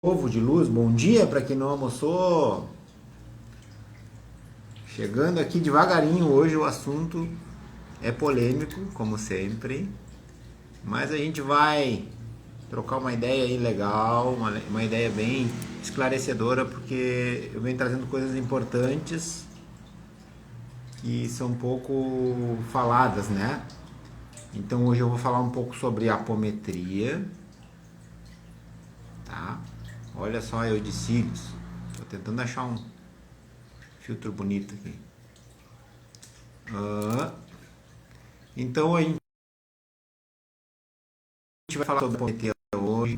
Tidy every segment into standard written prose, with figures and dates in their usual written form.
Povo de luz, bom dia para quem não almoçou. Chegando aqui devagarinho hoje, o assunto é polêmico, como sempre, mas a gente vai trocar uma ideia aí legal, uma ideia bem esclarecedora, porque eu venho trazendo coisas importantes que são pouco faladas, né? Então hoje eu vou falar um pouco sobre apometria, tá? Olha só eu de cílios, tô tentando achar um filtro bonito aqui. Ah, então a gente vai falar sobre apometria hoje. A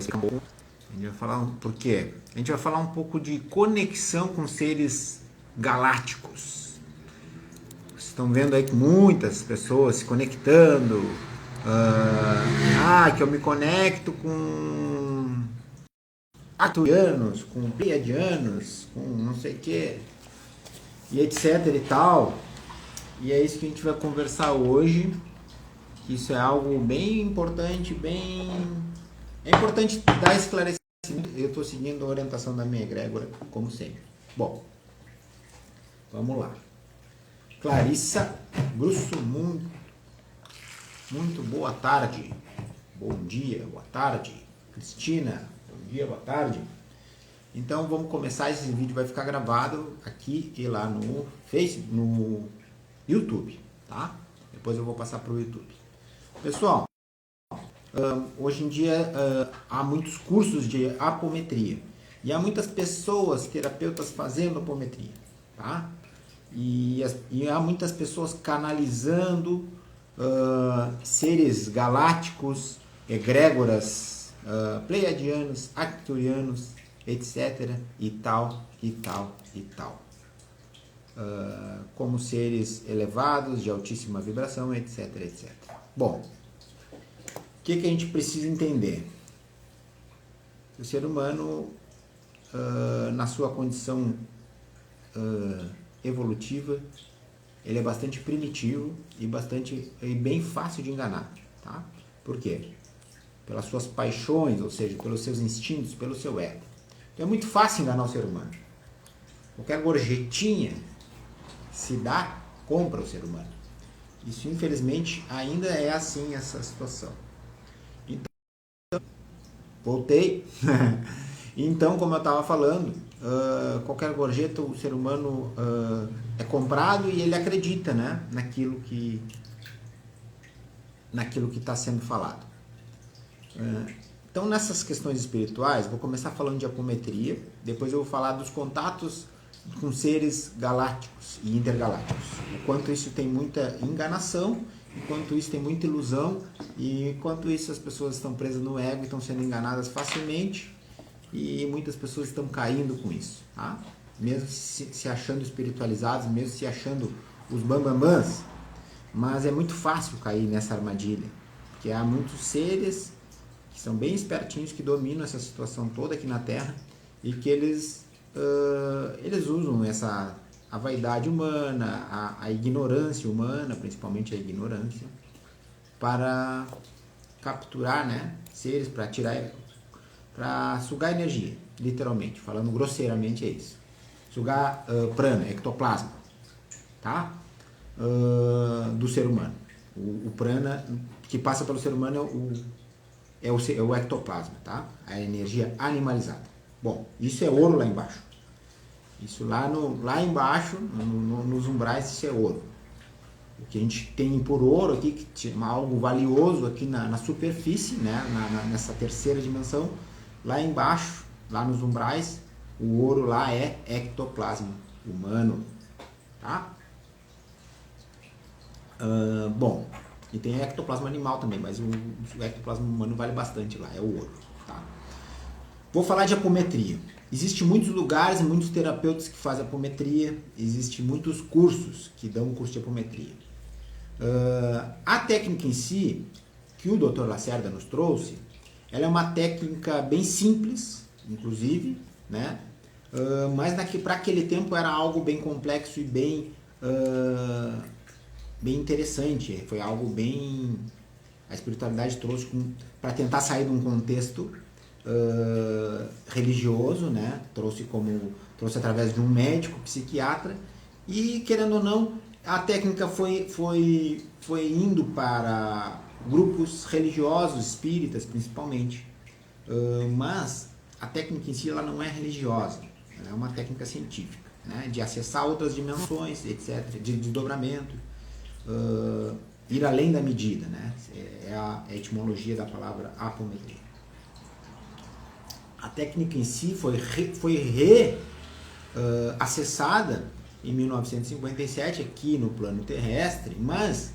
gente vai falar por quê? A gente vai falar um pouco de conexão com seres galácticos. Vocês estão vendo aí que muitas pessoas se conectando. Que eu me conecto com arturianos, com pleiadianos, com não sei o que, e etc e tal. E é isso que a gente vai conversar hoje. Isso é algo bem importante, É importante dar esclarecimento. Eu estou seguindo a orientação da minha egrégora, como sempre. Bom, vamos lá. Clarissa Grusso, muito boa tarde. Bom dia, boa tarde. Cristina, bom dia, boa tarde. Então vamos começar. Esse vídeo vai ficar gravado aqui e lá no Facebook, no YouTube, tá? Depois eu vou passar para o YouTube. Pessoal, hoje em dia há muitos cursos de apometria e há muitas pessoas, terapeutas, fazendo apometria, tá? E há muitas pessoas canalizando seres galácticos, egrégoras, pleiadianos, arcturianos, etc. e tal, e tal, e tal. Como seres elevados, de altíssima vibração, etc, etc. Bom, o que a gente precisa entender? O ser humano, na sua condição evolutiva, ele é bastante primitivo e bem fácil de enganar, tá? Por quê? Pelas suas paixões, ou seja, pelos seus instintos, pelo seu ego. Então é muito fácil enganar o ser humano. Qualquer gorjetinha se dá, compra o ser humano. Isso, infelizmente, ainda é assim essa situação. Então, voltei. Então, como eu estava falando, qualquer gorjeta, o ser humano é comprado e ele acredita, né, naquilo que está sendo falado. Então, nessas questões espirituais, vou começar falando de apometria, depois eu vou falar dos contatos com seres galácticos e intergalácticos. O quanto isso tem muita enganação, enquanto isso tem muita ilusão, e enquanto isso as pessoas estão presas no ego e estão sendo enganadas facilmente, e muitas pessoas estão caindo com isso, tá? Mesmo se achando espiritualizados, mesmo se achando os bambambãs, mas é muito fácil cair nessa armadilha, porque há muitos seres que são bem espertinhos, que dominam essa situação toda aqui na Terra, e que eles usam a vaidade humana, a ignorância humana, principalmente a ignorância, para capturar, né, seres, para sugar energia, literalmente, falando grosseiramente é isso. Sugar prana, ectoplasma, tá? Do ser humano. O prana que passa pelo ser humano é o ectoplasma, tá? A energia animalizada. Bom, isso é ouro lá embaixo. Isso lá embaixo, nos umbrais, isso é ouro. O que a gente tem por ouro aqui, que é algo valioso aqui na superfície, né? Nessa terceira dimensão, lá embaixo, lá nos umbrais, o ouro lá é ectoplasma humano, tá? Bom, e tem ectoplasma animal também, mas o ectoplasma humano vale bastante lá, é o ouro, tá? Vou falar de apometria. Existem muitos lugares, muitos terapeutas que fazem apometria, existem muitos cursos que dão um curso de apometria. A técnica em si, que o Dr. Lacerda nos trouxe, ela é uma técnica bem simples, inclusive, né? Mas para aquele tempo era algo bem complexo e bem interessante. Foi algo bem... A espiritualidade trouxe para tentar sair de um contexto religioso, né? Trouxe através de um médico, psiquiatra, e querendo ou não, a técnica foi indo para grupos religiosos, espíritas principalmente, mas a técnica em si ela não é religiosa, ela é uma técnica científica, né? De acessar outras dimensões, etc., de desdobramento, ir além da medida, né? É a etimologia da palavra apometria. A técnica em si foi acessada em 1957 aqui no plano terrestre, mas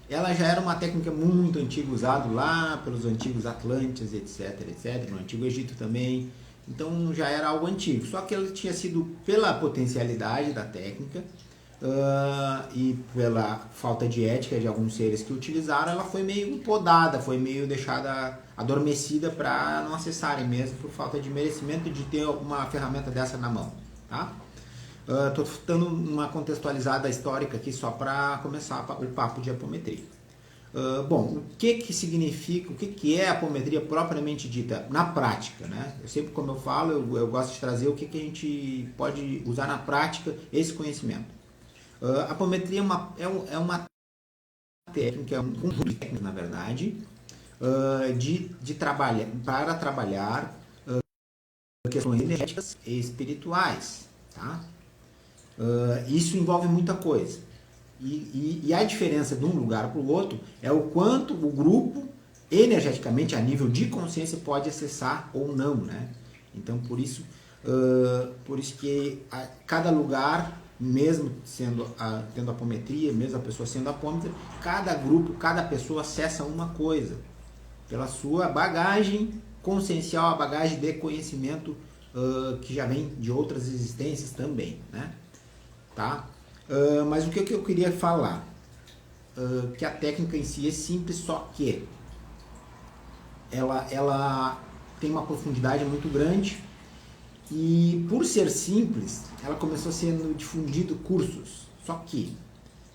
ela já era uma técnica muito antiga, usada lá pelos antigos Atlantes, etc., no Antigo Egito também. Então já era algo antigo, só que ela tinha sido, pela potencialidade da técnica e pela falta de ética de alguns seres que utilizaram, ela foi meio podada, foi meio deixada adormecida para não acessarem mesmo, por falta de merecimento de ter uma ferramenta dessa na mão, tá? Estou dando uma contextualizada histórica aqui só para começar o papo de apometria. Bom, o que significa, o que é a apometria propriamente dita na prática, né? Eu sempre, como eu falo, eu gosto de trazer o que a gente pode usar na prática esse conhecimento. A apometria é uma técnica, é um conjunto de técnicas, na verdade, para trabalhar questões energéticas e espirituais, tá? Isso envolve muita coisa. E a diferença de um lugar para o outro é o quanto o grupo, energeticamente, a nível de consciência, pode acessar ou não, né? Então, por isso que cada lugar, mesmo tendo apometria, mesmo a pessoa sendo apômetra, cada grupo, cada pessoa acessa uma coisa pela sua bagagem consciencial, a bagagem de conhecimento que já vem de outras existências também, né? Tá? Mas o que eu queria falar? Que a técnica em si é simples, só que ela tem uma profundidade muito grande e, por ser simples, ela começou sendo difundido cursos. Só que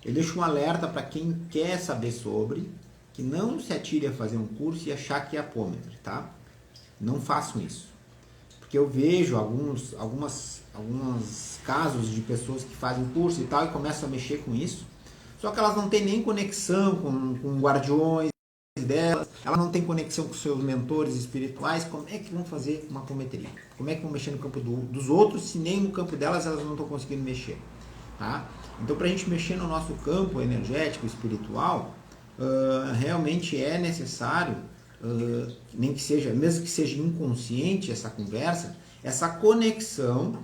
eu deixo um alerta para quem quer saber sobre, que não se atire a fazer um curso e achar que é apômetre, tá? Não façam isso. Porque eu vejo alguns casos de pessoas que fazem curso e tal e começam a mexer com isso, só que elas não têm nem conexão com guardiões delas, elas não têm conexão com seus mentores espirituais. Como é que vão fazer uma apometria? Como é que vão mexer no campo dos outros se nem no campo delas elas não estão conseguindo mexer? Tá? Então, para a gente mexer no nosso campo energético, espiritual, realmente é necessário, nem que seja, mesmo que seja inconsciente essa conversa, essa conexão,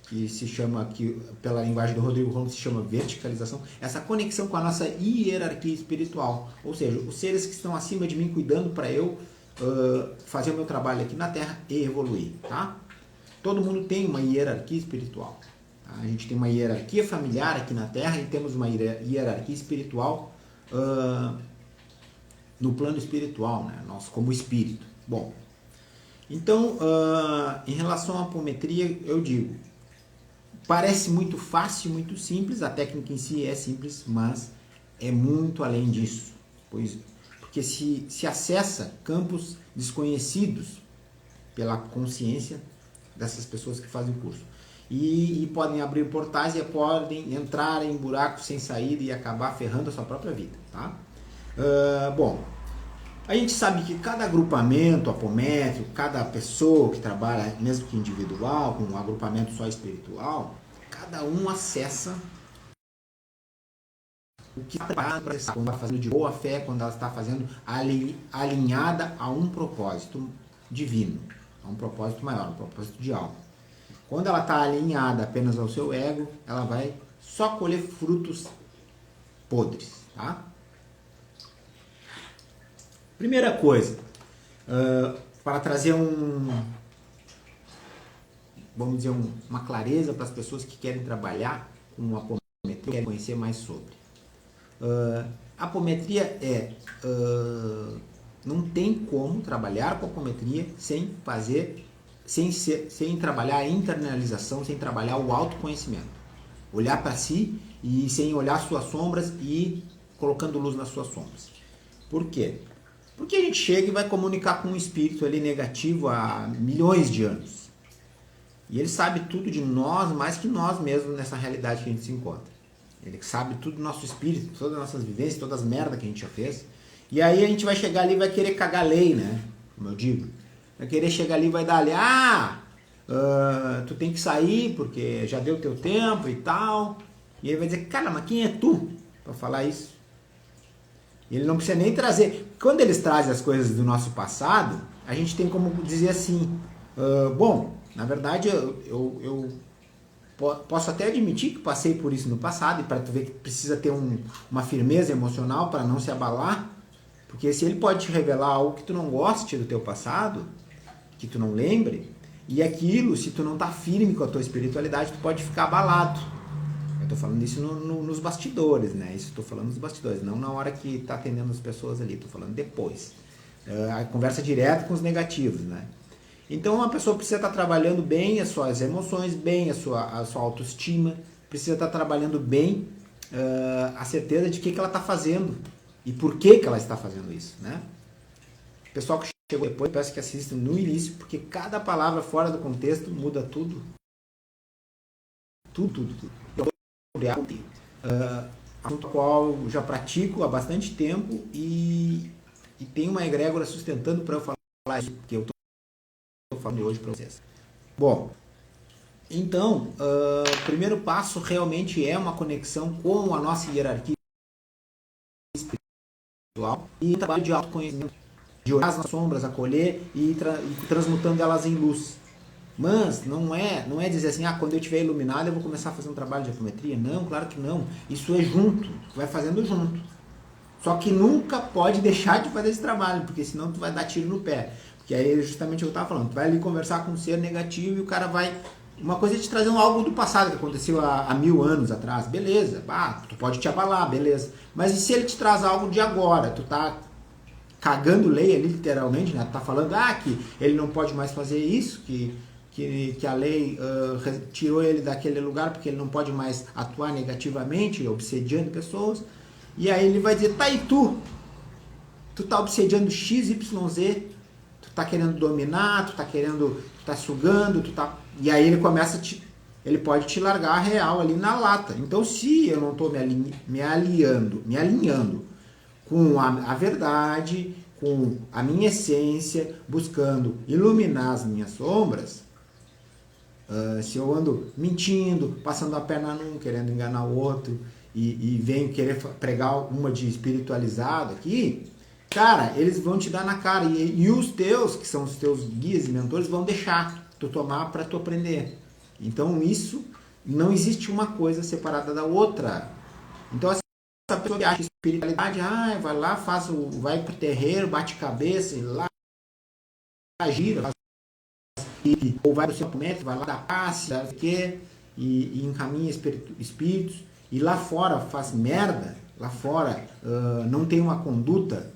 que se chama aqui, pela linguagem do Rodrigo Ramos, se chama verticalização, essa conexão com a nossa hierarquia espiritual, ou seja, os seres que estão acima de mim cuidando para eu fazer o meu trabalho aqui na Terra e evoluir, tá? Todo mundo tem uma hierarquia espiritual, tá? A gente tem uma hierarquia familiar aqui na Terra e temos uma hierarquia espiritual no plano espiritual, né? Nós como espírito. Bom, então, em relação à apometria, eu digo, parece muito fácil, muito simples, a técnica em si é simples, mas é muito além disso, porque se acessa campos desconhecidos pela consciência dessas pessoas que fazem o curso. E podem abrir portais e podem entrar em buracos sem saída e acabar ferrando a sua própria vida, tá? Bom, a gente sabe que cada agrupamento apométrico, cada pessoa que trabalha, mesmo que individual, com um agrupamento só espiritual, cada um acessa o que está preparado para acessar, quando está fazendo de boa fé, quando ela está fazendo alinhada a um propósito divino, a um propósito maior, um propósito de alma. Quando ela está alinhada apenas ao seu ego, ela vai só colher frutos podres, tá? Primeira coisa, para trazer vamos dizer, uma clareza para as pessoas que querem trabalhar com apometria, querem conhecer mais sobre. A apometria não tem como trabalhar com apometria sem trabalhar a internalização, sem trabalhar o autoconhecimento. Olhar para si e sem olhar suas sombras e colocando luz nas suas sombras. Por quê? Porque a gente chega e vai comunicar com um espírito ali negativo há milhões de anos. E ele sabe tudo de nós, mais que nós mesmos nessa realidade que a gente se encontra. Ele sabe tudo do nosso espírito, todas as nossas vivências, todas as merdas que a gente já fez. E aí a gente vai chegar ali e vai querer cagar lei, né? Como eu digo. Vai querer chegar ali e vai dar ali, tu tem que sair porque já deu teu tempo e tal. E ele vai dizer, cara, mas quem é tu para falar isso? Ele não precisa nem trazer. Quando eles trazem as coisas do nosso passado, a gente tem como dizer assim, bom, na verdade eu posso até admitir que passei por isso no passado, e para tu ver que precisa ter uma firmeza emocional para não se abalar, porque se ele pode te revelar algo que tu não goste do teu passado, que tu não lembre, e aquilo, se tu não tá firme com a tua espiritualidade, tu pode ficar abalado. Eu tô falando isso nos bastidores, né? Isso eu tô falando nos bastidores, não na hora que tá atendendo as pessoas ali, tô falando depois. A conversa direta com os negativos, né? Então uma pessoa precisa estar trabalhando bem as suas emoções, bem a sua autoestima, precisa estar trabalhando bem a certeza de que ela está fazendo e por que ela está fazendo isso, né? O pessoal que chegou depois, peço que assistam no início, porque cada palavra fora do contexto muda tudo. Tudo. Assunto qual eu já pratico há bastante tempo e tem uma egrégora sustentando para eu falar isso que eu estou falando hoje para vocês. Bom, então, o primeiro passo realmente é uma conexão com a nossa hierarquia espiritual e um trabalho de autoconhecimento, de olhar as sombras, acolher e transmutando elas em luz. Mas não é dizer assim, quando eu estiver iluminado eu vou começar a fazer um trabalho de apometria. Não, claro que não. Isso é junto, tu vai fazendo junto. Só que nunca pode deixar de fazer esse trabalho, porque senão tu vai dar tiro no pé. Porque aí é justamente o que eu estava falando, tu vai ali conversar com um ser negativo e o cara vai... Uma coisa é te trazer algo do passado que aconteceu há 1000 anos atrás, beleza. Tu pode te abalar, beleza. Mas e se ele te traz algo de agora? Tu tá cagando lei ali, literalmente, né? Tu tá falando que ele não pode mais fazer isso, que a lei tirou ele daquele lugar porque ele não pode mais atuar negativamente, obsediando pessoas. E aí ele vai dizer, e tu? Tu tá obsediando X, Y, Z, tu tá querendo dominar, tu tá sugando, E aí ele começa ele pode te largar a real ali na lata. Então se eu não tô me alinhando com a verdade, com a minha essência, buscando iluminar as minhas sombras, se eu ando mentindo, passando a perna num, querendo enganar o outro, e venho querer pregar uma de espiritualizado aqui, cara, eles vão te dar na cara. E os teus, que são os teus guias e mentores, vão deixar tu tomar para tu aprender. Então isso, não existe uma coisa separada da outra. Então essa pessoa que acha espiritualidade, vai lá, vai pro terreiro, bate cabeça, e lá gira, ou vai pro seu médico, vai lá dar passe, sabe o quê, e encaminha espíritos, e lá fora faz merda, lá fora não tem uma conduta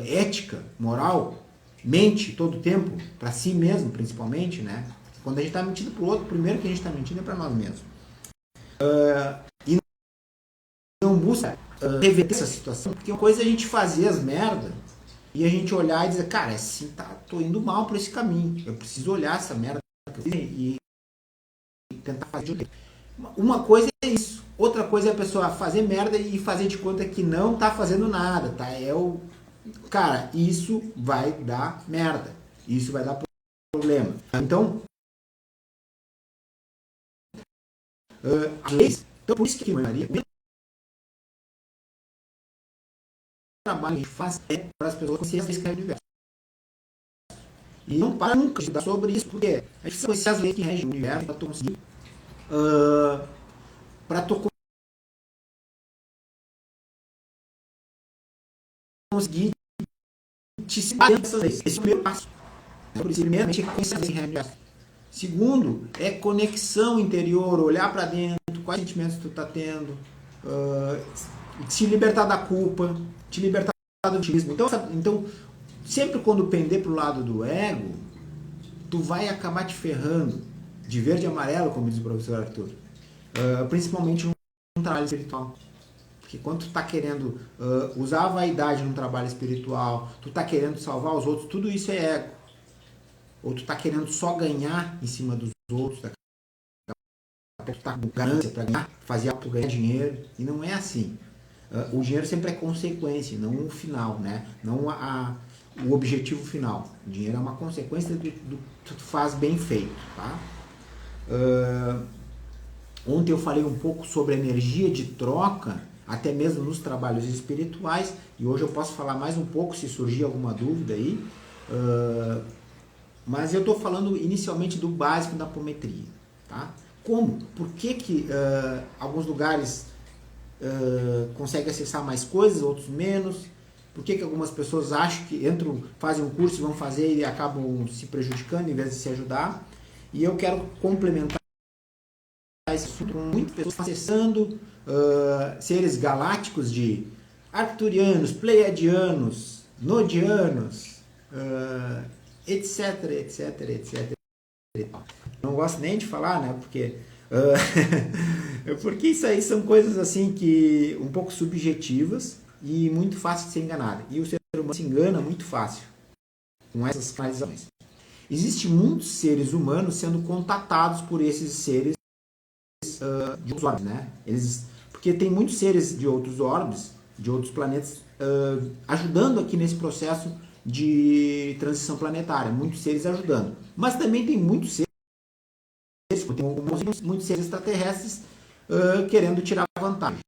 ética, moral, mente todo o tempo, para si mesmo principalmente, né? Quando a gente está mentindo pro outro, primeiro que a gente está mentindo é para nós mesmos. E não busca reverter essa situação, porque uma coisa é a gente fazer as merdas, e a gente olhar e dizer, cara, assim, tô indo mal por esse caminho. Eu preciso olhar essa merda que eu fiz e tentar fazer de jeito. Uma coisa é isso. Outra coisa é a pessoa fazer merda e fazer de conta que não tá fazendo nada, tá? Cara, isso vai dar merda. Isso vai dar problema. Então, então por isso que Maria, trabalho que a gente faz para as pessoas conscientes que é o universo. E não para nunca estudar sobre isso, porque a gente conhecer as leis que regem o universo para tu conseguir te separar dessas leis. Esse é o primeiro passo. Primeiramente, é conhecer as leis que regem o universo. Segundo, é conexão interior, olhar para dentro, quais sentimentos tu tá tendo, te libertar da culpa, te libertar do vitimismo. Então, sempre quando pender pro lado do ego, tu vai acabar te ferrando de verde e amarelo, como diz o professor Arthur. Principalmente um trabalho espiritual. Porque quando tu tá querendo usar a vaidade num trabalho espiritual, tu tá querendo salvar os outros, tudo isso é ego. Ou tu tá querendo só ganhar em cima dos outros, tu tá com ganância para ganhar, fazer algo para ganhar dinheiro, e não é assim. O dinheiro sempre é consequência, não o final, né? Não o objetivo final. O dinheiro é uma consequência do que tu faz bem feito, tá? Ontem eu falei um pouco sobre a energia de troca, até mesmo nos trabalhos espirituais, e hoje eu posso falar mais um pouco se surgir alguma dúvida aí, mas eu estou falando inicialmente do básico da apometria, tá? Como? Por que alguns lugares conseguem acessar mais coisas, outros menos? Por que algumas pessoas acham que fazem um curso e vão fazer e acabam se prejudicando em vez de se ajudar? E eu quero complementar esse assunto com muitas pessoas acessando seres galácticos de arcturianos, pleiadianos, nodianos, etc, etc, etc. Não gosto nem de falar, né? Porque porque isso aí são coisas assim que um pouco subjetivas e muito fácil de ser enganado. E o ser humano se engana muito fácil com essas canalizações. Existem muitos seres humanos sendo contatados por esses seres de outros orbes, né? Porque tem muitos seres de outros orbes, de outros planetas, ajudando aqui nesse processo de transição planetária. Muitos seres ajudando. Mas também tem muitos seres extraterrestres querendo tirar vantagem.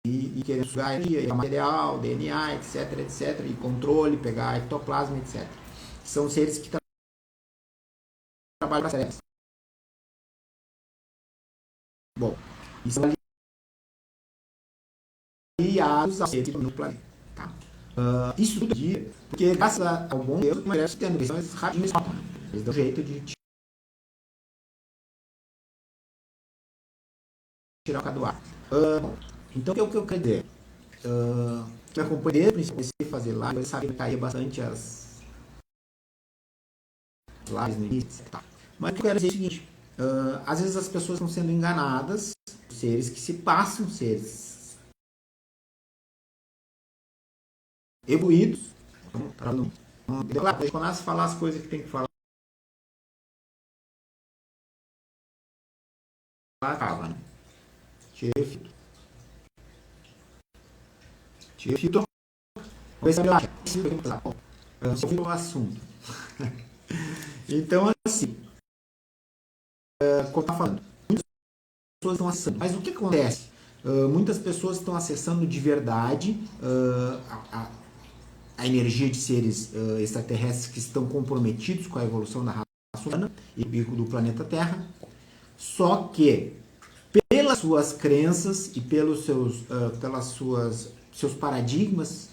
E querendo sugar material, DNA, etc, etc, e controle, pegar ectoplasma, etc. São seres que trabalham para as. Bom, e são aliados aos seres no planeta. Tá? Isso tudo dia, porque graças ao bom Deus, merece tendo visões rapidinhas, eles dão jeito de tirar o cara do ar. Então, o que eu quero dizer? Me acompanhei, comecei a fazer live, eu sabia que caía bastante as lives no início, tá? Mas o que eu quero dizer é o seguinte, às vezes as pessoas estão sendo enganadas, seres que se passam, seres evoluídos, claro, quando começa a falar as coisas que tem que falar, acaba, né? Tirei o filtro. Sobre o assunto. Então, assim, como eu estava falando, muitas pessoas estão acessando. Mas o que acontece? Muitas pessoas estão acessando de verdade a energia de seres extraterrestres que estão comprometidos com a evolução da raça humana e do planeta Terra. Só que, pelas suas crenças e pelos seus paradigmas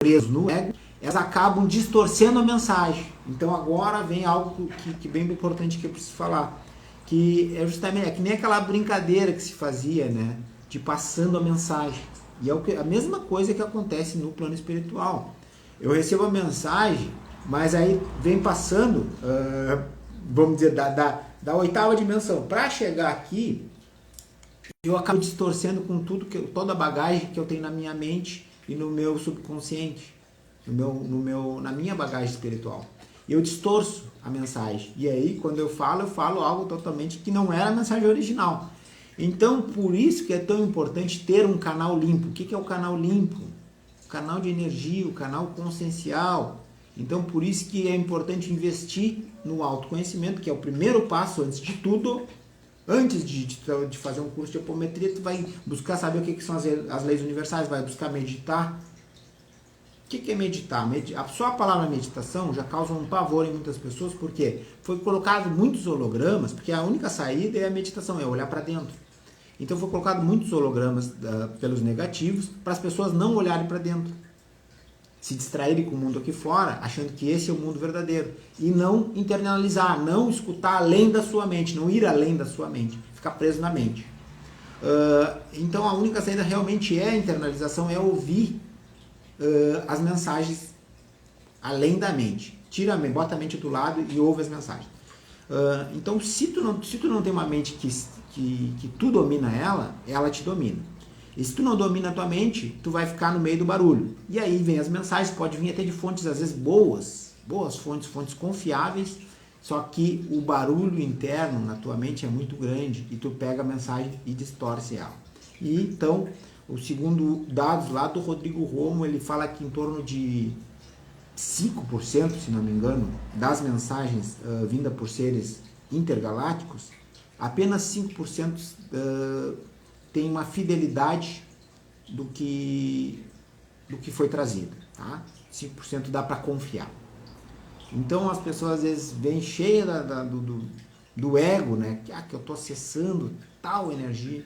presos no ego, elas acabam distorcendo a mensagem. Então agora vem algo que bem importante que eu preciso falar, que é justamente que nem aquela brincadeira que se fazia, né, de passando a mensagem. E é a mesma coisa que acontece no plano espiritual. Eu recebo a mensagem, mas aí vem passando, vamos dizer, da oitava dimensão. Para chegar aqui, eu acabo distorcendo com toda a bagagem que eu tenho na minha mente e no meu subconsciente, na minha bagagem espiritual. Eu distorço a mensagem. E aí, quando eu falo algo totalmente que não era a mensagem original. Então, por isso que é tão importante ter um canal limpo. O que é o canal limpo? O canal de energia, o canal consciencial. Então, por isso que é importante investir no autoconhecimento, que é o primeiro passo antes de tudo. Antes de fazer um curso de apometria, tu vai buscar saber o que são as leis universais, vai buscar meditar. O que é meditar? Só a palavra meditação já causa um pavor em muitas pessoas, porque foi colocado muitos hologramas, porque a única saída é a meditação, é olhar para dentro. Então foi colocado muitos hologramas pelos negativos, para as pessoas não olharem para dentro, se distraírem com o mundo aqui fora, achando que esse é o mundo verdadeiro, e não internalizar, não escutar além da sua mente, não ir além da sua mente, ficar preso na mente. Então a única saída realmente é a internalização, é ouvir as mensagens além da mente. Tira a mente, bota a mente do lado e ouve as mensagens. Então se tu não tem uma mente que tu domina ela te domina. E se tu não domina a tua mente, tu vai ficar no meio do barulho. E aí vem as mensagens, pode vir até de fontes às vezes boas fontes confiáveis, só que o barulho interno na tua mente é muito grande e tu pega a mensagem e distorce ela. E então, o segundo dados lá do Rodrigo Romo, ele fala que em torno de 5%, se não me engano, das mensagens vindas por seres intergalácticos, apenas 5% tem uma fidelidade do que foi trazido, tá? 5% dá para confiar. Então as pessoas às vezes vêm cheias do ego, né? Que eu estou acessando tal energia,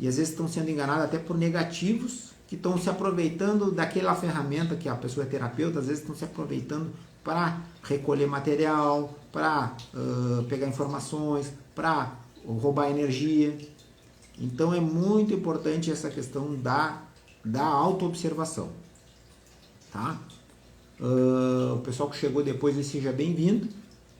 e às vezes estão sendo enganadas até por negativos que estão se aproveitando daquela ferramenta que a pessoa é terapeuta, às vezes estão se aproveitando para recolher material, para pegar informações, para roubar energia. Então é muito importante essa questão da autoobservação, tá? O pessoal que chegou depois, seja bem-vindo.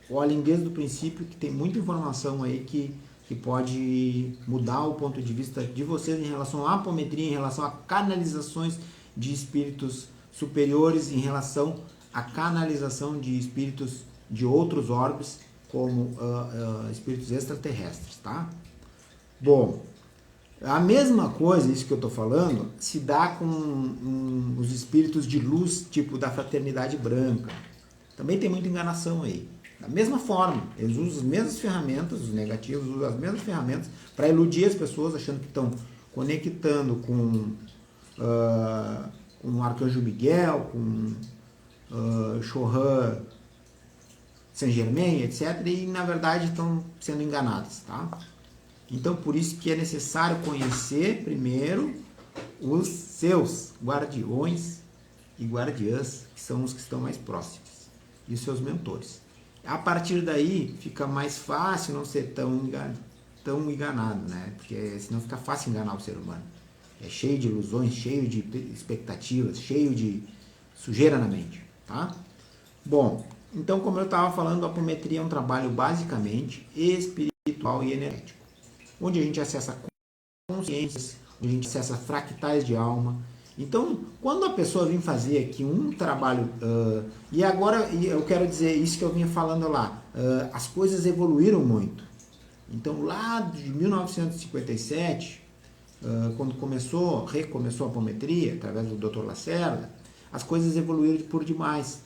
Olhem desde o princípio, que tem muita informação aí que pode mudar o ponto de vista de vocês em relação à apometria, em relação a canalizações de espíritos superiores, em relação à canalização de espíritos de outros orbes, como espíritos extraterrestres, tá? Bom, a mesma coisa, isso que eu estou falando, se dá com os espíritos de luz, tipo da fraternidade branca. Também tem muita enganação aí. Da mesma forma, eles usam as mesmas ferramentas, os negativos usam as mesmas ferramentas para iludir as pessoas, achando que estão conectando com o Arcanjo Miguel, com Chorran, Saint-Germain, etc. E na verdade estão sendo enganados, tá? Então, por isso que é necessário conhecer primeiro os seus guardiões e guardiãs, que são os que estão mais próximos, e os seus mentores. A partir daí, fica mais fácil não ser tão enganado, né? Porque senão fica fácil enganar o ser humano. É cheio de ilusões, cheio de expectativas, cheio de sujeira na mente, tá? Bom, então, como eu estava falando, a apometria é um trabalho basicamente espiritual e energético, onde a gente acessa consciências, onde a gente acessa fractais de alma. Então, quando a pessoa vem fazer aqui um trabalho, e agora eu quero dizer isso que eu vinha falando lá, as coisas evoluíram muito. Então, lá de 1957, quando recomeçou a apometria, através do Dr. Lacerda, as coisas evoluíram por demais.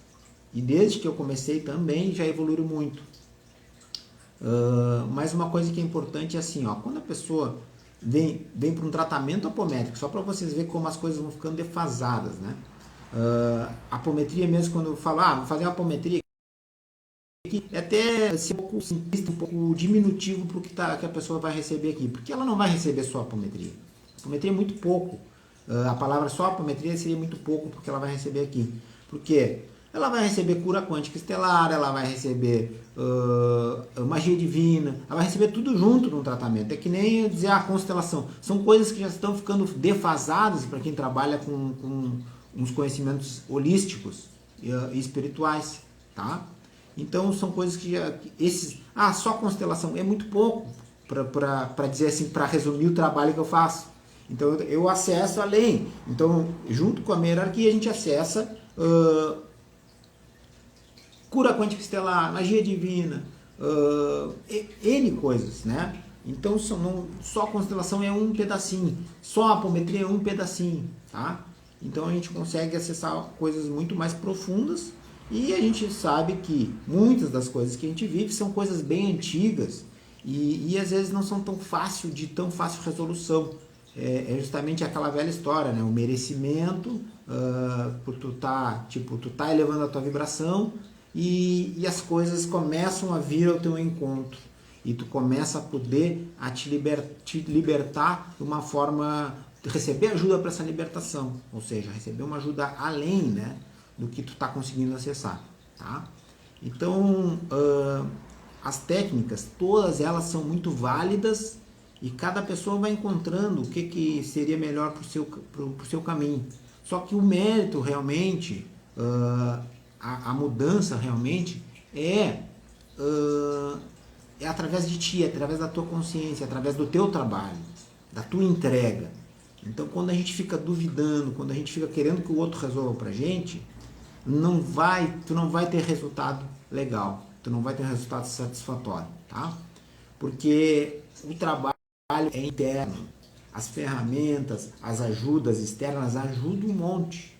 E desde que eu comecei também já evoluíram muito. Mas uma coisa que é importante é assim, ó, quando a pessoa vem para um tratamento apométrico, só para vocês verem como as coisas vão ficando defasadas, né? A apometria mesmo, quando eu falo, vou fazer uma apometria, é até ser um pouco simplista, um pouco diminutivo para o que a pessoa vai receber aqui, porque ela não vai receber só apometria. Apometria é muito pouco. A palavra só apometria seria muito pouco porque ela vai receber aqui. Por quê? Ela vai receber cura quântica estelar, ela vai receber magia divina, ela vai receber tudo junto no tratamento. É que nem dizer a constelação. São coisas que já estão ficando defasadas para quem trabalha com uns conhecimentos holísticos e espirituais, tá? Então são coisas que só constelação é muito pouco para dizer assim, para resumir o trabalho que eu faço. Então eu acesso além. Então, junto com a minha hierarquia, a gente acessa cura quântica estelar, magia divina, N coisas, né? Então, só a constelação é um pedacinho, só a apometria é um pedacinho, tá? Então, a gente consegue acessar coisas muito mais profundas e a gente sabe que muitas das coisas que a gente vive são coisas bem antigas e às vezes não são tão fácil resolução. É justamente aquela velha história, né? O merecimento, por tu tá elevando a tua vibração, e as coisas começam a vir ao teu encontro e tu começa a poder te libertar de uma forma, receber ajuda para essa libertação, ou seja, receber uma ajuda além, né, do que tu está conseguindo acessar, tá? Então, as técnicas, todas elas são muito válidas e cada pessoa vai encontrando o que seria melhor para o seu caminho. Só que o mérito realmente, a mudança realmente é através de ti, através da tua consciência, através do teu trabalho, da tua entrega. Então, quando a gente fica duvidando, quando a gente fica querendo que o outro resolva pra gente, tu não vai ter resultado legal, tu não vai ter resultado satisfatório, tá? Porque o trabalho é interno, as ferramentas, as ajudas externas ajudam um monte,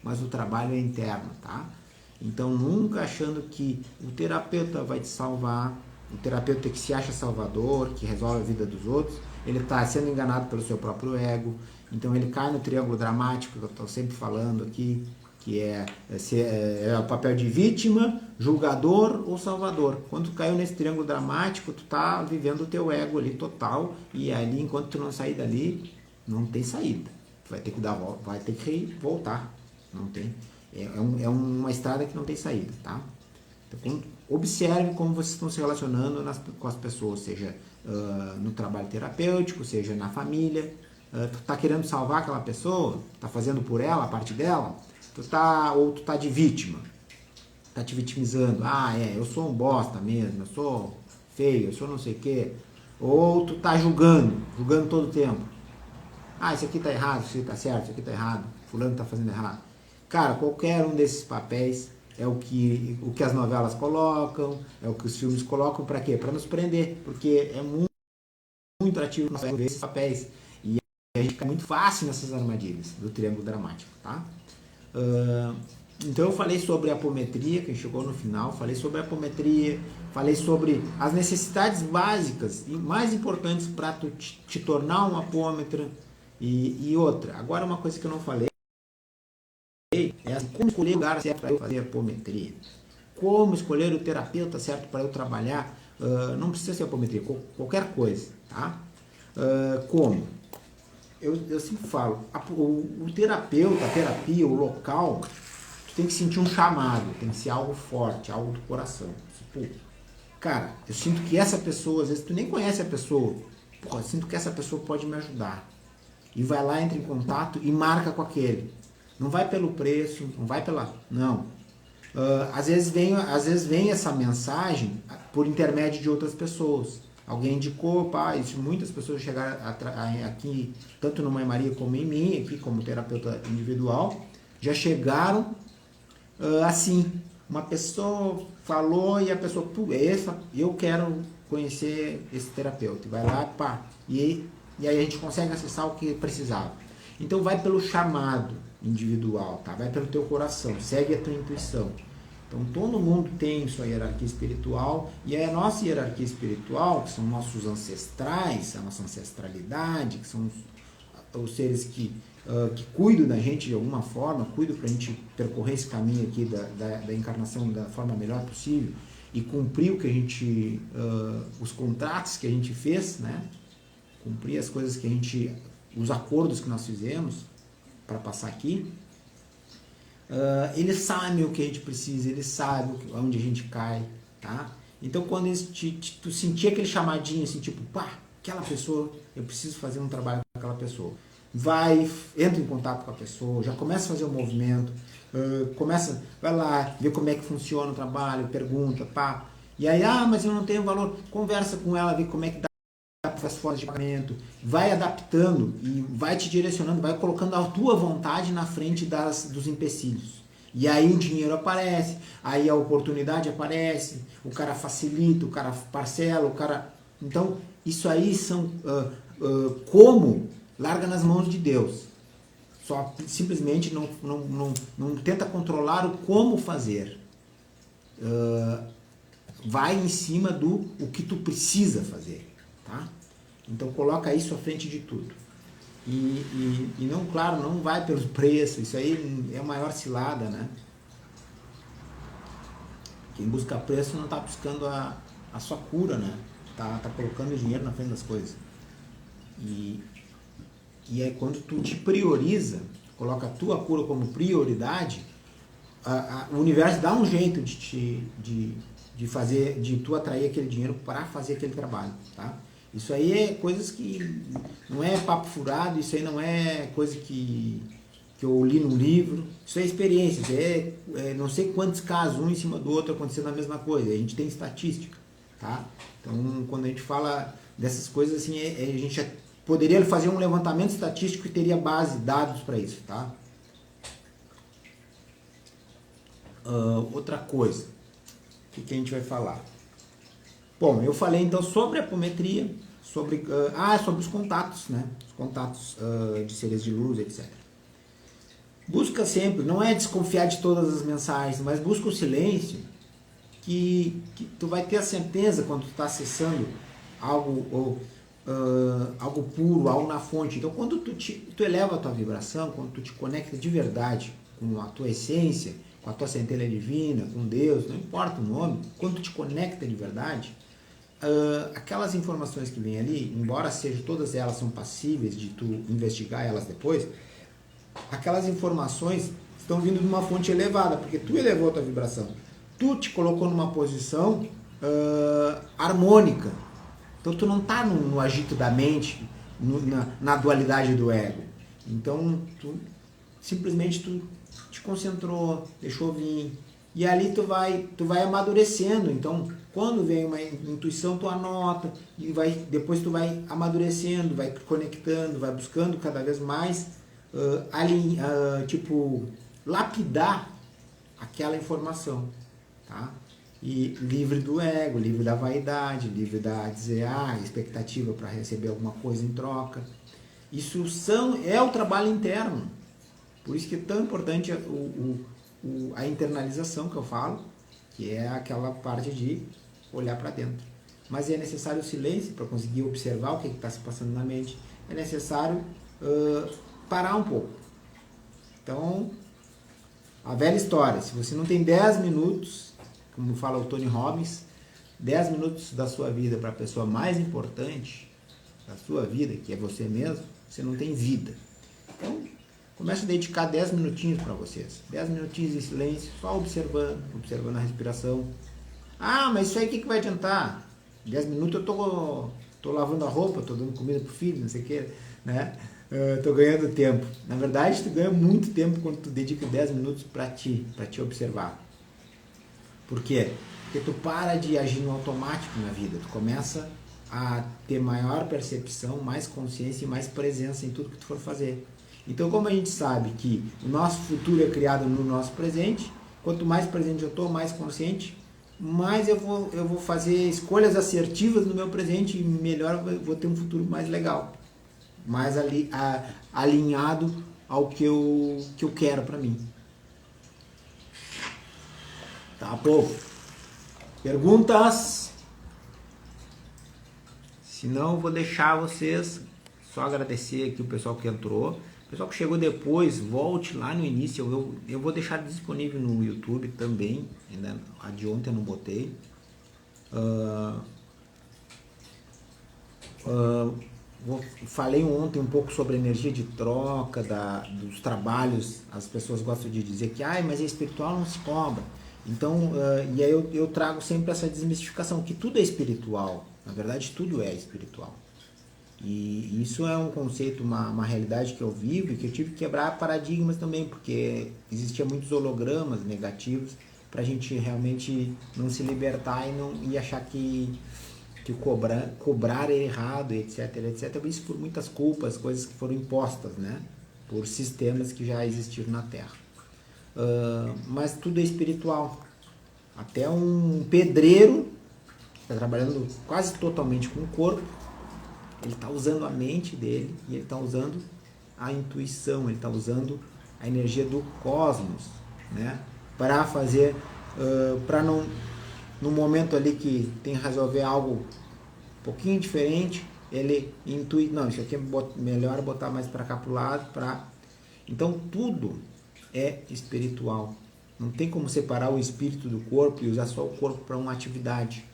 mas o trabalho é interno, tá? Então, nunca achando que o terapeuta vai te salvar, o terapeuta que se acha salvador, que resolve a vida dos outros, ele está sendo enganado pelo seu próprio ego. Então, ele cai no triângulo dramático que eu estou sempre falando aqui, que é o papel de vítima, julgador ou salvador. Quando tu caiu nesse triângulo dramático, tu tá vivendo o teu ego ali total, e ali, enquanto tu não sair dali, não tem saída. Tu vai ter que vai ter que voltar. Não tem. É uma estrada que não tem saída, tá? Então, observe como vocês estão se relacionando com as pessoas, seja no trabalho terapêutico, seja na família. Tu tá querendo salvar aquela pessoa? Tá fazendo por ela, a parte dela? Ou tu tá de vítima? Tá te vitimizando? Eu sou um bosta mesmo, eu sou feio, eu sou não sei o quê. Ou tu tá julgando todo o tempo. Isso aqui tá errado, isso aqui tá certo, isso aqui tá errado, fulano tá fazendo errado. Cara, qualquer um desses papéis é o que as novelas colocam, é o que os filmes colocam, para quê? Para nos prender, porque é muito atrativo nós ver esses papéis. E a gente cai muito fácil nessas armadilhas do triângulo dramático, tá? Então eu falei sobre a apometria, que chegou no final, falei sobre a apometria, falei sobre as necessidades básicas e mais importantes para tu te tornar um apômetra e outra. Agora uma coisa que eu não falei é como escolher o lugar certo para eu fazer apometria. Como escolher o terapeuta certo para eu trabalhar. Não precisa ser apometria, qualquer coisa, tá? Como? Eu sempre falo, o terapeuta, a terapia, o local, tu tem que sentir um chamado, tem que ser algo forte, algo do coração. Cara, eu sinto que essa pessoa, às vezes tu nem conhece a pessoa, eu sinto que essa pessoa pode me ajudar. E vai lá, entra em contato e marca com aquele. Não vai pelo preço, não vai pela... Não. Às vezes vem essa mensagem por intermédio de outras pessoas. Alguém indicou, muitas pessoas chegaram aqui, tanto no Mãe Maria como em mim, aqui como terapeuta individual, já chegaram assim. Uma pessoa falou e a pessoa, eu quero conhecer esse terapeuta. Vai lá, e aí a gente consegue acessar o que precisava. Então vai pelo chamado individual, tá? Vai pelo teu coração, segue a tua intuição. Então todo mundo tem sua hierarquia espiritual, e a nossa hierarquia espiritual, que são nossos ancestrais, a nossa ancestralidade, que são os seres que cuidam da gente de alguma forma, cuidam para a gente percorrer esse caminho aqui da encarnação da forma melhor possível e cumprir o que a gente, os contratos que a gente fez, né? Cumprir as coisas que a gente, os acordos que nós fizemos para passar aqui. Eles sabem o que a gente precisa, eles sabem onde a gente cai, tá? Então quando tu sentir aquele chamadinho assim, tipo, aquela pessoa, eu preciso fazer um trabalho com aquela pessoa. Entra em contato com a pessoa, já começa a fazer o movimento, vai lá, ver como é que funciona o trabalho, pergunta, E aí, mas eu não tenho valor, conversa com ela, vê como é que dá as formas de pagamento, vai adaptando e vai te direcionando, vai colocando a tua vontade na frente dos empecilhos. E aí o dinheiro aparece, aí a oportunidade aparece, o cara facilita, o cara parcela, o cara... Então, isso aí são como larga nas mãos de Deus. Só simplesmente não tenta controlar o como fazer. Vai em cima do o que tu precisa fazer, tá? Então coloca isso à frente de tudo. E não, claro, não vai pelo preço, isso aí é a maior cilada, né? Quem busca preço não está buscando a sua cura, né? Tá colocando dinheiro na frente das coisas. E aí quando tu te prioriza, coloca a tua cura como prioridade, o universo dá um jeito de tu atrair aquele dinheiro para fazer aquele trabalho, tá? Isso aí é coisas que não é papo furado, isso aí não é coisa que eu li num livro, isso é experiência, não sei quantos casos, um em cima do outro acontecendo a mesma coisa, a gente tem estatística, tá? Então, quando a gente fala dessas coisas assim, a gente poderia fazer um levantamento estatístico e teria base, dados para isso, tá? Outra coisa, o que a gente vai falar? Bom, eu falei então sobre a apometria, sobre os contatos, né? Os contatos de seres de luz, etc. Busca sempre, não é desconfiar de todas as mensagens, mas busca o silêncio, que tu vai ter a certeza quando tu está acessando algo puro, algo na fonte. Então, quando tu eleva a tua vibração, quando tu te conecta de verdade com a tua essência, com a tua centelha divina, com Deus, não importa o nome, quando tu te conecta de verdade, aquelas informações que vêm ali, embora sejam todas elas são passíveis de tu investigar elas depois, aquelas informações estão vindo de uma fonte elevada, porque tu elevou a tua vibração, tu te colocou numa posição harmônica. Então tu não está no agito da mente, na dualidade do ego. Então tu simplesmente te concentrou, deixou vir. E ali tu vai amadurecendo. Então quando vem uma intuição tu anota, e depois tu vai amadurecendo, vai conectando, vai buscando cada vez mais lapidar aquela informação, tá? E livre do ego, livre da vaidade, livre da dizer, expectativa para receber alguma coisa em troca. Isso é o trabalho interno. Por isso que é tão importante a internalização que eu falo, que é aquela parte de olhar para dentro. Mas é necessário o silêncio para conseguir observar o que está se passando na mente. É necessário parar um pouco. Então, a velha história, se você não tem 10 minutos, como fala o Tony Robbins, 10 minutos da sua vida para a pessoa mais importante da sua vida, que é você mesmo, você não tem vida. Então, comece a dedicar 10 minutinhos para vocês. 10 minutinhos em silêncio, só observando a respiração. Mas isso aí o que vai adiantar? 10 minutos eu tô lavando a roupa, tô dando comida pro filho, não sei o que, né? Tô ganhando tempo. Na verdade, tu ganha muito tempo quando tu dedica 10 minutos para te observar. Por quê? Porque tu para de agir no automático na vida. Tu começa a ter maior percepção, mais consciência e mais presença em tudo que tu for fazer. Então, como a gente sabe que o nosso futuro é criado no nosso presente, quanto mais presente eu estou, mais consciente, mais eu vou fazer escolhas assertivas no meu presente e melhor eu vou ter um futuro mais legal, mais alinhado ao que eu quero para mim. Tá, povo? Perguntas? Se não, eu vou deixar vocês, só agradecer aqui o pessoal que entrou. O pessoal que chegou depois, volte lá no início, eu vou deixar disponível no YouTube também, ainda a de ontem eu não botei. Falei ontem um pouco sobre a energia de troca, dos trabalhos. As pessoas gostam de dizer que mas é espiritual, não se cobra. Então, e aí eu trago sempre essa desmistificação, que tudo é espiritual. Na verdade, tudo é espiritual. E isso é um conceito, uma realidade que eu vivo e que eu tive que quebrar paradigmas também, porque existia muitos hologramas negativos para a gente realmente não se libertar e achar que cobrar é errado, etc, etc. Isso por muitas culpas, coisas que foram impostas, né? Por sistemas que já existiram na Terra. Mas tudo é espiritual. Até um pedreiro que está trabalhando quase totalmente com o corpo, ele está usando a mente dele e ele está usando a intuição, ele está usando a energia do cosmos, né? Para fazer, para não, no momento ali que tem que resolver algo um pouquinho diferente, ele intui, não, isso aqui é melhor botar mais para cá para o lado, então tudo é espiritual. Não tem como separar o espírito do corpo e usar só o corpo para uma atividade.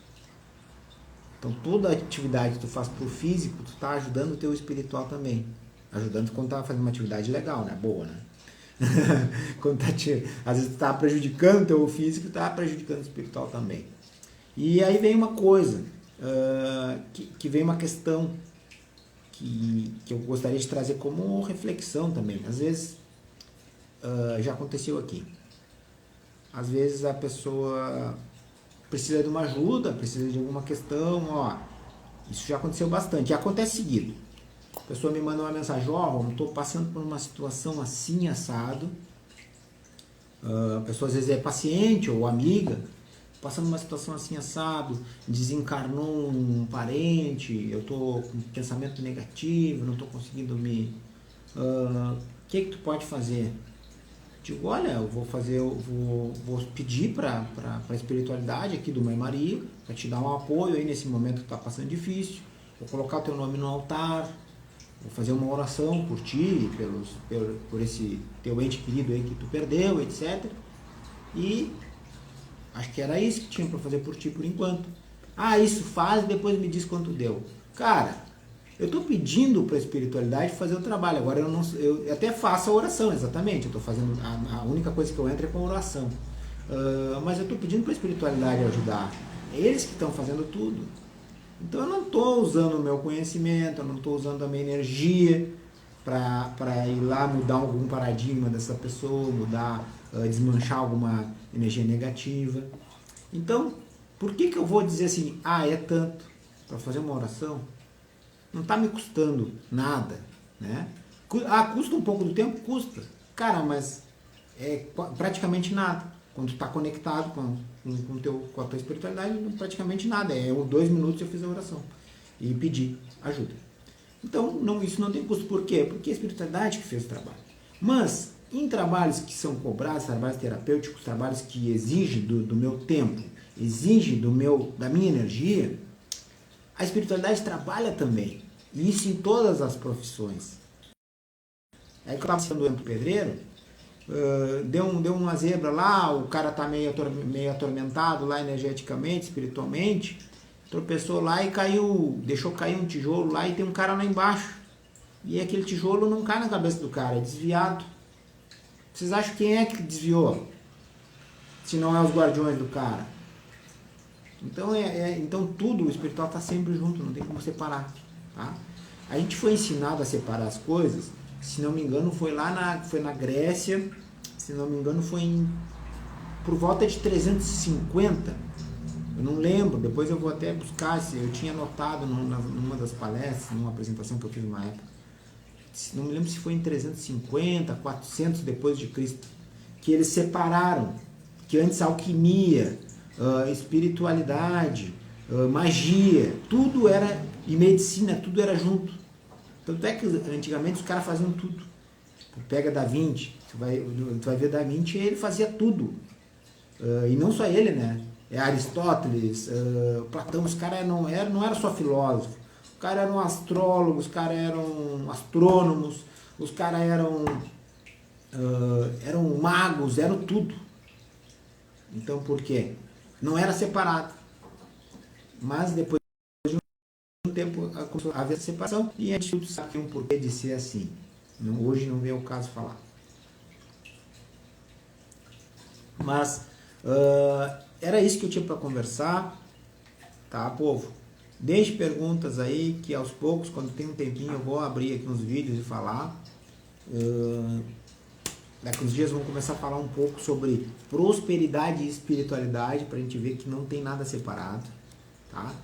Então toda atividade que tu faz pro físico, tu tá ajudando o teu espiritual também. Ajudando quando tá fazendo uma atividade legal, né? Boa, né? Às vezes tu tá prejudicando o teu físico, tu tá prejudicando o espiritual também. E aí vem uma coisa, que vem uma questão que eu gostaria de trazer como reflexão também. Às vezes, já aconteceu aqui. Às vezes a pessoa precisa de uma ajuda, precisa de alguma questão, isso já aconteceu bastante, e acontece seguido. A pessoa me manda uma mensagem, estou passando por uma situação assim, assado. A pessoa às vezes é paciente ou amiga, passando uma situação assim, assado, desencarnou um parente, eu estou com pensamento negativo, não estou conseguindo me... O que tu pode fazer? Digo, olha, eu vou pedir para a espiritualidade aqui do Mãe Maria, para te dar um apoio aí nesse momento que está passando difícil, vou colocar o teu nome no altar, vou fazer uma oração por ti, por esse teu ente querido aí que tu perdeu, etc. E acho que era isso que tinha para fazer por ti por enquanto. Isso faz e depois me diz quanto deu. Cara, eu estou pedindo para a espiritualidade fazer o trabalho. Agora eu até faço a oração, exatamente. Eu estou fazendo, a única coisa que eu entro é com oração. Mas eu estou pedindo para a espiritualidade ajudar. É eles que estão fazendo tudo. Então eu não estou usando o meu conhecimento, eu não estou usando a minha energia para ir lá mudar algum paradigma dessa pessoa, desmanchar alguma energia negativa. Então, por que eu vou dizer assim, é tanto para fazer uma oração? Não está me custando nada, né? Custa um pouco do tempo? Custa. Cara, mas é praticamente nada. Quando tu está conectado com a tua espiritualidade, praticamente nada. 2 minutos eu fiz a oração e pedi ajuda. Então, isso não tem custo. Por quê? Porque é a espiritualidade que fez o trabalho. Mas, em trabalhos que são cobrados, trabalhos terapêuticos, trabalhos que exigem do meu tempo, exigem da minha energia, a espiritualidade trabalha também. E isso em todas as profissões. Aí que eu estava sendo do pedreiro, deu uma zebra lá, o cara está meio atormentado lá energeticamente, espiritualmente, tropeçou lá e deixou cair um tijolo lá e tem um cara lá embaixo. E aquele tijolo não cai na cabeça do cara, é desviado. Vocês acham quem é que desviou? Se não é os guardiões do cara. Então, então tudo, o espiritual está sempre junto, não tem como separar. Tá? A gente foi ensinado a separar as coisas, se não me engano foi na Grécia, se não me engano foi por volta de 350, eu não lembro, depois eu vou até buscar, eu tinha anotado numa das palestras, numa apresentação que eu fiz uma época, não me lembro se foi em 350, 400 depois de Cristo, que eles separaram, que antes a alquimia, espiritualidade, magia, tudo era, e medicina, tudo era junto. Tanto é que antigamente os caras faziam tudo. Pega Da Vinci, tu vai ver Da Vinci, ele fazia tudo. E não só ele, né? Aristóteles, Platão, os caras não eram só filósofos. Os caras eram astrólogos, os caras eram astrônomos, os caras eram magos, eram tudo. Então por quê? Não era separado. Mas depois de um tempo começou a haver separação e a gente sabe um porquê de ser assim. Hoje não vem o caso falar. Mas era isso que eu tinha para conversar. Tá, povo? Deixe perguntas aí que aos poucos, quando tem um tempinho, eu vou abrir aqui uns vídeos e falar. Daqui uns dias vamos começar a falar um pouco sobre prosperidade e espiritualidade, para a gente ver que não tem nada separado, tá?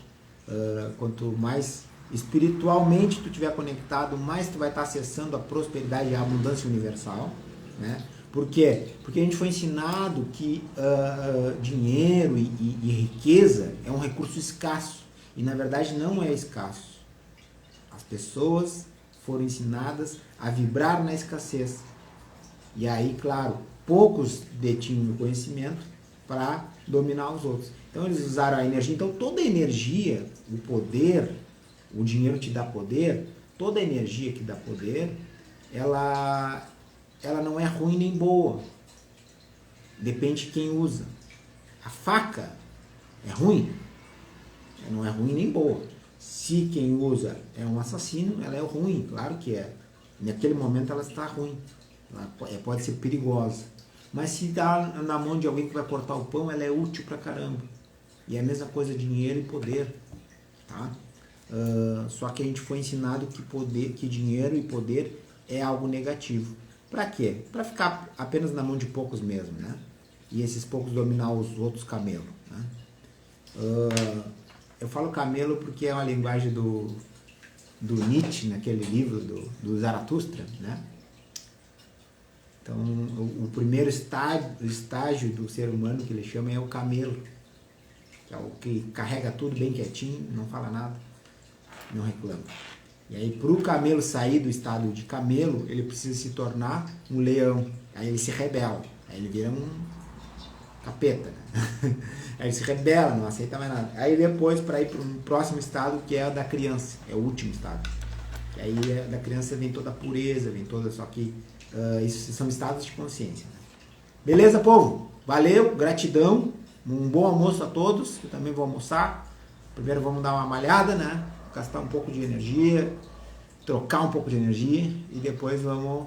Quanto mais espiritualmente tu estiver conectado, mais tu vai estar acessando a prosperidade e a abundância universal, né? Por quê? Porque a gente foi ensinado que dinheiro e riqueza é um recurso escasso, e na verdade não é escasso. As pessoas foram ensinadas a vibrar na escassez. E aí, claro, poucos detinham o conhecimento para dominar os outros. Então eles usaram a energia. Então toda a energia, o poder, o dinheiro te dá poder, toda a energia que dá poder, ela não é ruim nem boa. Depende de quem usa. A faca é ruim? Não é ruim nem boa. Se quem usa é um assassino, ela é ruim, claro que é. Naquele momento ela está ruim. Ela pode ser perigosa. Mas se dá na mão de alguém que vai cortar o pão, ela é útil pra caramba. E é a mesma coisa dinheiro e poder. Tá? Só que a gente foi ensinado que dinheiro e poder é algo negativo. Pra quê? Pra ficar apenas na mão de poucos mesmo, né? E esses poucos dominar os outros camelos. Né? Eu falo camelo porque é uma linguagem do Nietzsche, naquele livro do Zaratustra, né? Então, o primeiro estágio do ser humano que ele chama é o camelo, que é o que carrega tudo bem quietinho, não fala nada, não reclama. E aí, para o camelo sair do estado de camelo, ele precisa se tornar um leão. Aí ele se rebela, aí ele vira um capeta, né? Aí ele se rebela, não aceita mais nada. Aí depois, para ir para o próximo estado, que é o da criança, é o último estado. E aí da criança vem toda a pureza, vem toda, só que isso são estados de consciência. Né? Beleza, povo? Valeu, gratidão, um bom almoço a todos, eu também vou almoçar. Primeiro vamos dar uma malhada, né? Gastar um pouco de energia, trocar um pouco de energia e depois vamos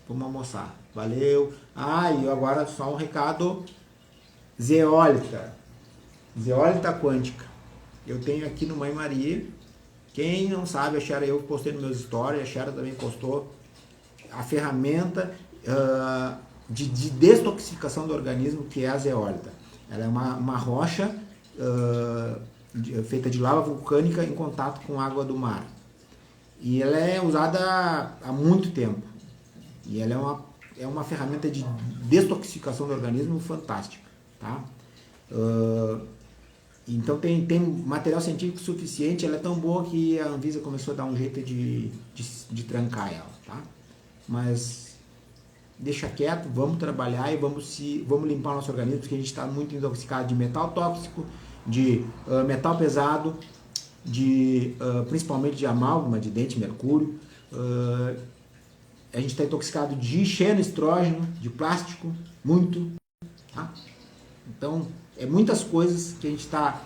almoçar. Valeu. E agora só um recado. Zeólita quântica. Eu tenho aqui no Mãe Maria. Quem não sabe, a Xera, eu postei nos meus stories, a Xera também postou a ferramenta de detoxificação do organismo, que é a zeólita. Ela é uma rocha feita de lava vulcânica em contato com água do mar. E ela é usada há muito tempo. E ela é uma ferramenta de detoxificação do organismo fantástica. Tá? Então tem material científico suficiente, ela é tão boa que a Anvisa começou a dar um jeito de trancar ela. Tá? Mas deixa quieto, vamos trabalhar e vamos limpar o nosso organismo, porque a gente está muito intoxicado de metal tóxico, de metal pesado, principalmente de amálgama, de dente, mercúrio. A gente está intoxicado de xenoestrógeno, de plástico, muito. Tá? Então, é muitas coisas que a gente está...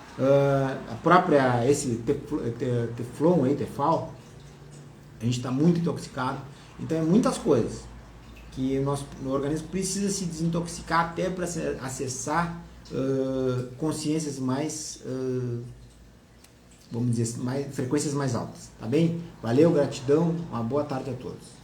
a própria, esse Teflon aí, Tefal, a gente está muito intoxicado. Então, é muitas coisas que o nosso organismo precisa se desintoxicar até para acessar consciências mais... vamos dizer, frequências mais altas. Tá bem? Valeu, gratidão, uma boa tarde a todos.